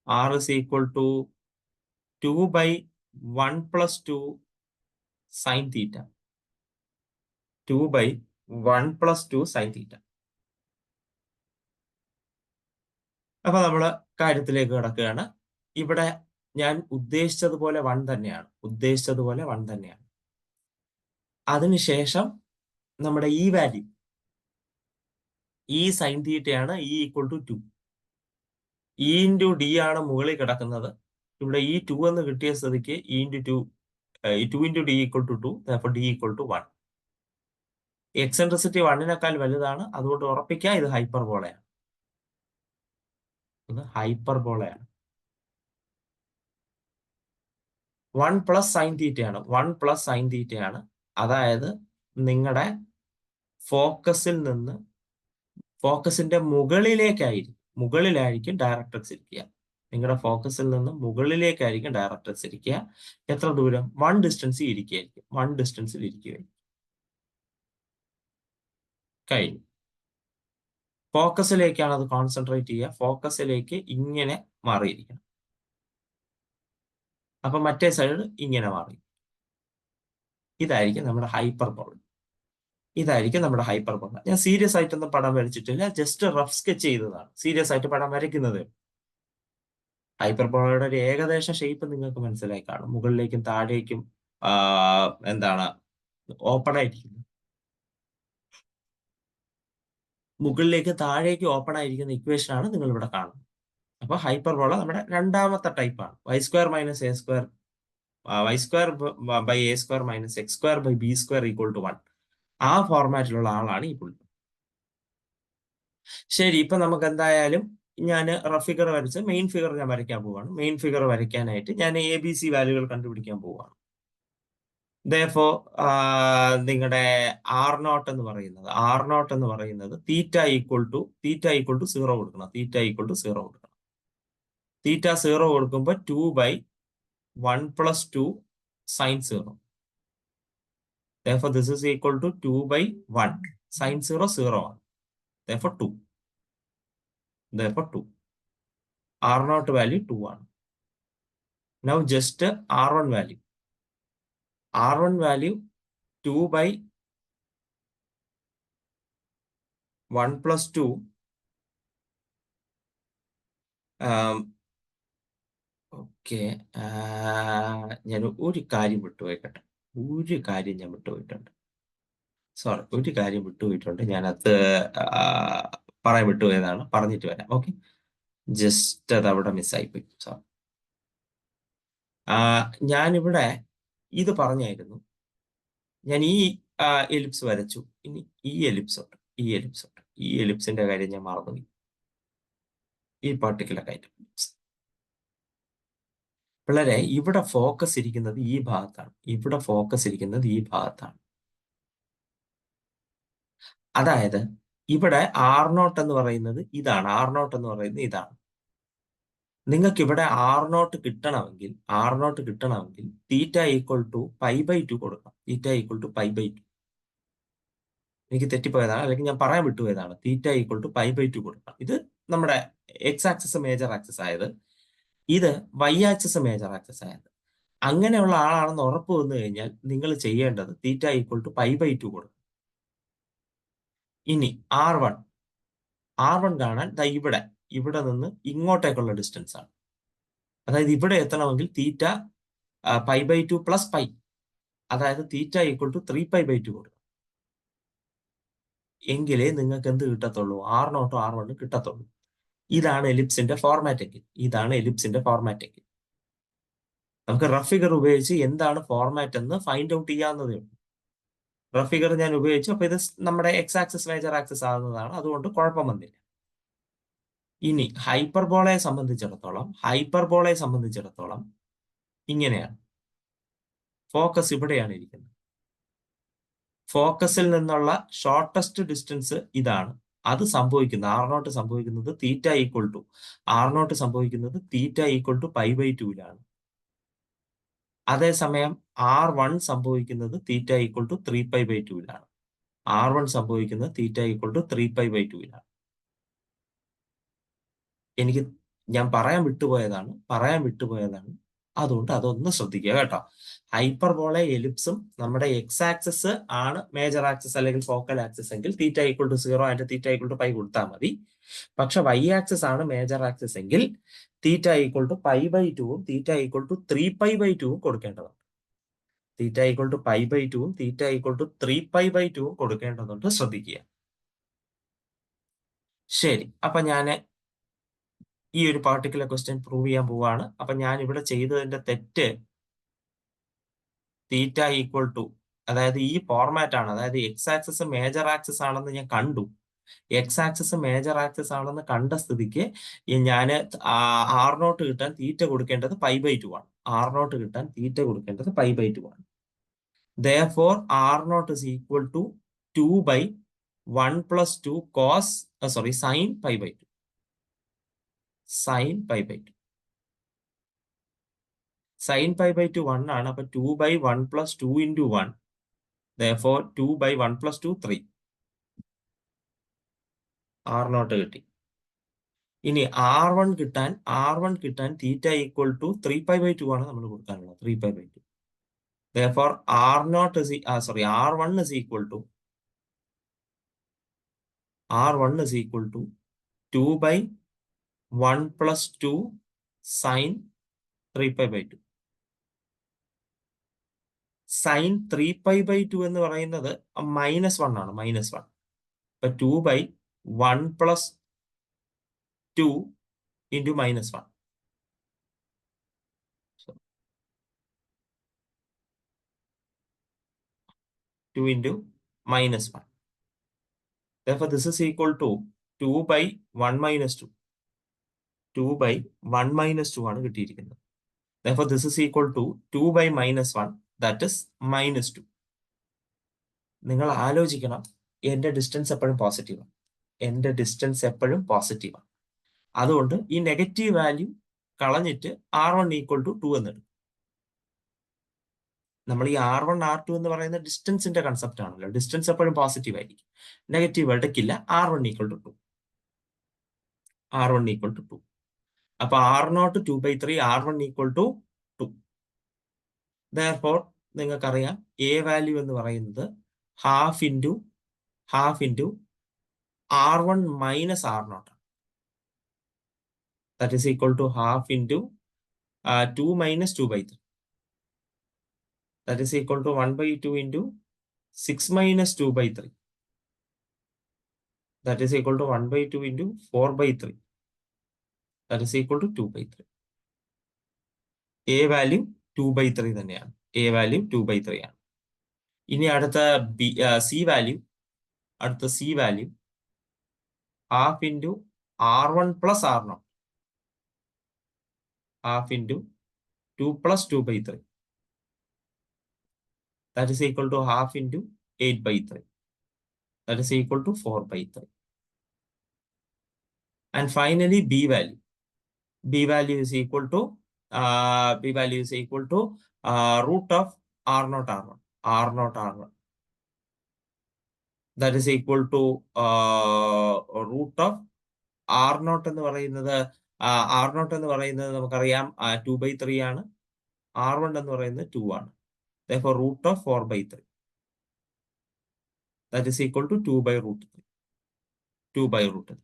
[SPEAKER 1] R is equal to 2/1 plus 2 sine theta. 2/1 + 2 sine theta. അപ്പൊ നമ്മള് കാര്യത്തിലേക്ക് കിടക്കുകയാണ്. ഇവിടെ ഞാൻ ഉദ്ദേശിച്ചതുപോലെ 1 തന്നെയാണ്. അതിനുശേഷം നമ്മുടെ ഈ വാല്യൂ, ഈ സൈൻ തീറ്റയാണ് E = 2. E × D ആണ് മുകളിൽ കിടക്കുന്നത്. ഇവിടെ ഈ 2 എന്ന് കിട്ടിയ സ്ഥിതിക്ക് E × 2 × D = 2, therefore D = 1. Eccentricity 1-നേക്കാൾ വലുതാണ്. അതുകൊണ്ട് ഉറപ്പിക്കുക ഇത് ഹൈപ്പർബോളയാണ്. 1 + സൈൻ തീറ്റയാണ്. 1 + സൈൻ തീറ്റയാണ്. അതായത് നിങ്ങളുടെ ഫോക്കസിന്റെ മുകളിലായിരിക്കും ഡയറക്ട്രിക്സ് ഇരിക്കുക. നിങ്ങളുടെ ഫോക്കസിൽ നിന്ന് മുകളിലേക്കായിരിക്കും ഡയറക്ട്രിക്സ് ഇരിക്കുക. എത്ര ദൂരം? 1 ഡിസ്റ്റൻസിൽ ഇരിക്കുകയായിരിക്കും. 1 ഡിസ്റ്റൻസിൽ ഇരിക്കുകയായിരിക്കും. കഴിഞ്ഞു. ഫോക്കസിലേക്കാണ് അത് കോൺസെൻട്രേറ്റ് ചെയ്യുക. ഫോക്കസിലേക്ക് ഇങ്ങനെ മാറിയിരിക്കണം. അപ്പൊ മറ്റേ സൈഡ് ഇങ്ങനെ മാറി. ഇതായിരിക്കും നമ്മുടെ ഹൈപ്പർബോള. ഞാൻ സീരിയസ് ആയിട്ടൊന്നും പടം വരച്ചിട്ടില്ല. ജസ്റ്റ് റഫ് സ്കെച്ച് ചെയ്തതാണ്. സീരിയസ് ആയിട്ട് പടം വരയ്ക്കുന്നത്. ഹൈപ്പർബോളയുടെ ഒരു ഏകദേശ ഷേപ്പ് നിങ്ങൾക്ക് മനസ്സിലായി കാണും. മുകളിലേക്കും താഴേക്കും എന്താണ് ഓപ്പൺ ആയിരിക്കുന്നത്. മുകളിലേക്ക് താഴേക്ക് ഓപ്പൺ ആയിരിക്കുന്ന ഇക്വേഷൻ ആണ് നിങ്ങൾ ഇവിടെ കാണുന്നത്. അപ്പൊ ഹൈപ്പർബോള നമ്മുടെ രണ്ടാമത്തെ ടൈപ്പാണ്. y² - a², y²/a² - x²/b² = 1. ആ ഫോർമാറ്റിലുള്ള ആളാണ് ഈ പുള്ളി. ശരി, ഇപ്പൊ നമുക്ക് എന്തായാലും ഞാൻ റഫ് ഫിഗർ വരച്ച് മെയിൻ ഫിഗർ ഞാൻ വരയ്ക്കാൻ പോവുകയാണ്. മെയിൻ ഫിഗർ വരയ്ക്കാനായിട്ട് ഞാൻ ABC വാല്യൂകൾ കണ്ടുപിടിക്കാൻ പോവുകയാണ്. Therefore, നിങ്ങളുടെ R0 എന്ന് പറയുന്നത് തീറ്റ = 0 കൊടുക്കണം. തീറ്റ 0 കൊടുക്കുമ്പോൾ 2/1 + 2 sin 0. Therefore, this is equal to 2/1 sin 0, 0 ആണ്. Therefore 2. R0 value 2 ആണ്. Now just R1 value. 2/1 + 2. Okay, ഞാൻ ഒരു കാര്യം വിട്ടുപോയിട്ടുണ്ട്. ഞാനത് പറയാൻ വിട്ടുപോയതാണ്. പറഞ്ഞിട്ട് വരാം. ഓക്കെ, ജസ്റ്റ് അത് അവിടെ മിസ്സായിപ്പോയി. സോറി. ഞാനിവിടെ ഇത് പറഞ്ഞായിരുന്നു. ഞാൻ ഈ എലിപ്സ് വരച്ചു. ഇനി ഈ എലിപ്സ് ഉണ്ട്. ഈ എലിപ്സിന്റെ കാര്യം ഞാൻ മറന്നുപോയി. ഈ പർട്ടിക്കുലർ കാര്യം പിള്ളേരെ, ഇവിടെ ഫോക്കസ് ഇരിക്കുന്നത് ഈ ഭാഗത്താണ്. അതായത് ഇവിടെ R0 എന്ന് പറയുന്നത് ഇതാണ്. നിങ്ങൾക്ക് ഇവിടെ R0 കിട്ടണമെങ്കിൽ തീറ്റ = π/2 കൊടുക്കണം. എനിക്ക് തെറ്റിപ്പോയതാണ്, അല്ലെങ്കിൽ ഞാൻ പറയാൻ വിട്ടുപോയതാണ്. തീറ്റ = π/2 കൊടുക്കണം. ഇത് നമ്മുടെ X ആക്സിസ് മേജർ ആക്സിസ് ആയത്, ഇത് Y ആക്സിസ് മേജർ ആക്സിസ് ആയത്. അങ്ങനെയുള്ള ആളാണെന്ന് ഉറപ്പ് വന്നു കഴിഞ്ഞാൽ നിങ്ങൾ ചെയ്യേണ്ടത് തീറ്റ = π/2 കൊടുക്കണം. ഇനി R1 കാണാൻ ഇവിടെ നിന്ന് ഇങ്ങോട്ടേക്കുള്ള ഡിസ്റ്റൻസ് ആണ്. അതായത് ഇവിടെ എത്തണമെങ്കിൽ തീറ്റ π/2 + π, അതായത് തീറ്റ = 3π/2 കൊടുക്കണം. എങ്കിലേ നിങ്ങൾക്ക് എന്ത് കിട്ടത്തുള്ളൂ? R0 R1 കിട്ടത്തുള്ളൂ. ഇതാണ് എലിപ്സിന്റെ ഫോർമാറ്റെങ്കിൽ. നമുക്ക് റഫ് ഫിഗർ ഉപയോഗിച്ച് എന്താണ് ഫോർമാറ്റ് എന്ന് ഫൈൻഡ് ഔട്ട് ചെയ്യാവുന്നതേ ഉള്ളൂ. റഫ് ഫിഗർ ഞാൻ ഉപയോഗിച്ചു. അപ്പൊ ഇത് നമ്മുടെ X ആക്സിസ് മേജർ ആക്സിസ് ആകുന്നതാണ്. അതുകൊണ്ട് കുഴപ്പം വന്നില്ല. ഇനി ഹൈപ്പർബോളയെ സംബന്ധിച്ചിടത്തോളം ഇങ്ങനെയാണ്. ഫോക്കസ് ഇവിടെയാണ് ഇരിക്കുന്നത്. ഫോക്കസിൽ നിന്നുള്ള ഷോർട്ടസ്റ്റ് ഡിസ്റ്റൻസ് ഇതാണ്. അത് സംഭവിക്കുന്നത് R0 സംഭവിക്കുന്നത് തീറ്റ = π/2 അതേസമയം R1 സംഭവിക്കുന്നത് തീറ്റ = 3π/2 ഞാൻ പറയാൻ വിട്ടുപോയതാണ്. അതുകൊണ്ട് അതൊന്ന് ശ്രദ്ധിക്കുക കേട്ടോ. ഹൈപ്പർബോള എലിപ്സും നമ്മുടെ എക്സ് ആക്സിസ് ആണ് മേജർ ആക്സിസ് അല്ലെങ്കിൽ ഫോക്കൽ ആക്സിസ് എങ്കിൽ theta equal to 0 and theta equal to pi കൊടുത്താൽ മതി. പക്ഷെ വൈ ആക്സിസ് ആണ് മേജർ ആക്സിസ് എങ്കിൽ theta equal to pi by 2ഉം തീറ്റ ഈക്വൽ ടു 3π/2ഉം കൊടുക്കേണ്ടതുണ്ട്. തീറ്റ ഈക്വൽ ടു π/2ഉം തീറ്റ ഈക്വൽ ടു 3π/2ഉം കൊടുക്കേണ്ടതുണ്ട്, ശ്രദ്ധിക്കുക. ശരി, അപ്പൊ ഞാൻ ഈ ഒരു പാർട്ടിക്കുലർ ക്വസ്റ്റ്യൻ പ്രൂവ് ചെയ്യാൻ പോവാണ്. അപ്പൊ ഞാൻ ഇവിടെ ചെയ്തതിന്റെ തെറ്റ് തീറ്റ ഈക്വൽ ടു, അതായത് ഈ ഫോർമാറ്റ് ആണ്, അതായത് എക്സ് ആക്സിസ് മേജർ ആക്സിസ് ആണെന്ന് ഞാൻ കണ്ടു. എക്സ് ആക്സിസ് മേജർ ആക്സിസ് ആണെന്ന് കണ്ട സ്ഥിതിക്ക് ഞാൻ ആർ നോട്ട് കിട്ടാൻ തീറ്റ കൊടുക്കേണ്ടത് π/2 ആണ്. ആർ നോട്ട് കിട്ടാൻ തീറ്റ കൊടുക്കേണ്ടത് π/2 ആണ്. therefore r naught is equal to 2/1 plus 2 cos sin π/2. sin π/2. sin π/2 1 ആണ്. അപ്പൊ 2/1 plus 2 into 1. therefore 2/1 plus 2 3. r naught കിട്ടി. ഇനി r1 കിട്ടാൻ തീറ്റ ഈക്വൽ ടു 3π/2 ആണ് നമ്മൾ കൊടുക്കാനുള്ളത്. 3π/2. therefore r1 is equal to 2/1 plus 2 sin 3π/2. sin 3π/2 എന്ന് പറയുന്നത് -1 ആണ്. -1. അപ്പൊ 2/1 plus 2 into -1. 2 into -1. therefore this is equal to 2/1 minus 2. 2/1 minus 2 ആണ് കിട്ടിയിരിക്കുന്നത്. therefore this is equal to 2/-1, that is -2. നിങ്ങൾ ആലോചിക്കണം, എന്റെ ഡിസ്റ്റൻസ് എപ്പോഴും പോസിറ്റീവാണ്. അതുകൊണ്ട് ഈ നെഗറ്റീവ് വാല്യൂ കളഞ്ഞിട്ട് r1 ഈക്വൽ ടു 2 എന്നെടുക്കും. നമ്മൾ ഈ r1 r2 എന്ന് പറയുന്ന ഡിസ്റ്റൻസിന്റെ കൺസെപ്റ്റ് ആണല്ലോ. ഡിസ്റ്റൻസ് എപ്പോഴും പോസിറ്റീവ് ആയിരിക്കും, നെഗറ്റീവ് എടുക്കില്ല. r1 equal to 2. r1 equal to 2. അപ്പൊ r0 2/3, r1 equal to 2. therefore നിങ്ങൾക്കറിയാം a വാല്യൂ എന്ന് പറയുന്നത് half into r1 minus r0. that is equal to half into 2 minus 2/3. that is equal to 1/2 into 6 minus 2/3. that is equal to 1/2 into 4/3. that is equal to 2/3. a value 2/3 തന്നെയാണ്. a വാല്യൂ 2/3 ആണ്. ഇനി അടുത്ത c value half into r1 plus r0. half into 2 plus 2/3. that is equal to half into 8/3. that is equal to 4/3. and finally b value is equal to root of r0. that is equal to root of r0 എന്ന് പറയുന്നത് നമുക്കറിയാം 2/3 ആണ്. r1 എന്ന് പറയുന്നത് 2 ആണ്. therefore root of 4/3. that is equal to 2/√3.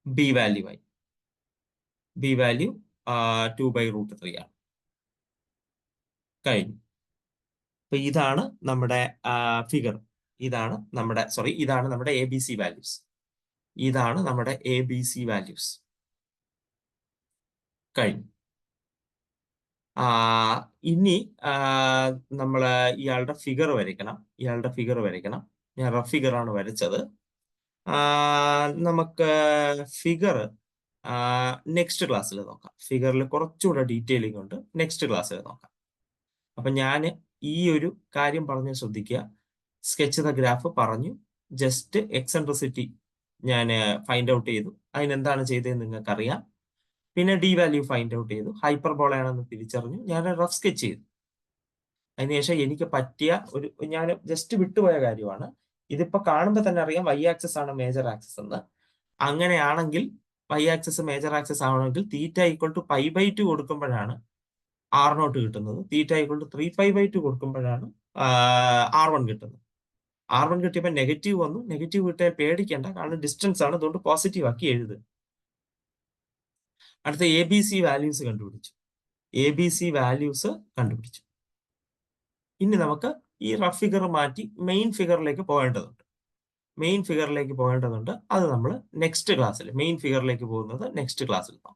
[SPEAKER 1] b value 2/√3 ആണ്. കഴിഞ്ഞു. അപ്പൊ ഇതാണ് നമ്മുടെ ഫിഗർ. ഇതാണ് നമ്മുടെ എ ബി സി വാല്യൂസ്. കഴിഞ്ഞു. ഇനി നമ്മൾ ഇയാളുടെ ഫിഗർ വരയ്ക്കണം. ഞാൻ റഫ് ഫിഗർ ആണ് വരച്ചത്. നമുക്ക് ഫിഗർ നെക്സ്റ്റ് ക്ലാസ്സിൽ നോക്കാം. ഫിഗറിൽ കുറച്ചുകൂടെ ഡീറ്റെയിലിംഗ് ഉണ്ട്, നെക്സ്റ്റ് ക്ലാസ്സിൽ നോക്കാം. അപ്പൊ ഞാൻ ഈ ഒരു കാര്യം പറഞ്ഞ് ശ്രദ്ധിക്കുക. സ്കെച്ച് ദ ഗ്രാഫ് പറഞ്ഞു, ജസ്റ്റ് എക്സെൻട്രിസിറ്റി ഞാൻ ഫൈൻഡ് ഔട്ട് ചെയ്തു. അതിനെന്താണ് ചെയ്തതെന്ന് നിങ്ങൾക്കറിയാം. പിന്നെ ഡി വാല്യൂ ഫൈൻഡ് ഔട്ട് ചെയ്തു. ഹൈപ്പർബോളയാണെന്ന് തിരിച്ചറിഞ്ഞു. ഞാൻ റഫ് സ്കെച്ച് ചെയ്തു. അതിനുശേഷം എനിക്ക് പറ്റിയ ഞാൻ ജസ്റ്റ് വിട്ടുപോയ കാര്യമാണ്. ഇതിപ്പോ കാണുമ്പോൾ തന്നെ അറിയാം വൈ ആക്സിസ് ആണ് മേജർ ആക്സിസ് എന്ന്. അങ്ങനെയാണെങ്കിൽ വൈ ആക്സിസ് മേജർ ആക്സിസ് ആണെങ്കിൽ തീറ്റ ഈക്വൽ ടു π/2 കൊടുക്കുമ്പോഴാണ് R0 കിട്ടുന്നത്. തീറ്റ ഈക്വൽ ടു 3π/2 കൊടുക്കുമ്പോഴാണ് R1 കിട്ടുന്നത്. R1 കിട്ടിയപ്പോൾ നെഗറ്റീവ് വന്നു. നെഗറ്റീവ് കിട്ടിയാൽ പേടിക്കേണ്ട, കാരണം ഡിസ്റ്റൻസ് ആണ്, അതുകൊണ്ട് പോസിറ്റീവ് ആക്കി എഴുതുക. അടുത്ത ABC വാല്യൂസ് കണ്ടുപിടിച്ചു. ABC വാല്യൂസ് കണ്ടുപിടിച്ചു. ഇനി നമുക്ക് ഈ റഫ് ഫിഗർ മാറ്റി മെയിൻ ഫിഗറിലേക്ക് പോകേണ്ടതുണ്ട്. അത് നമ്മൾ നെക്സ്റ്റ് ക്ലാസ്സിൽ, മെയിൻ ഫിഗറിലേക്ക് പോകുന്നത് നെക്സ്റ്റ് ക്ലാസ്സിൽ നോക്കാം.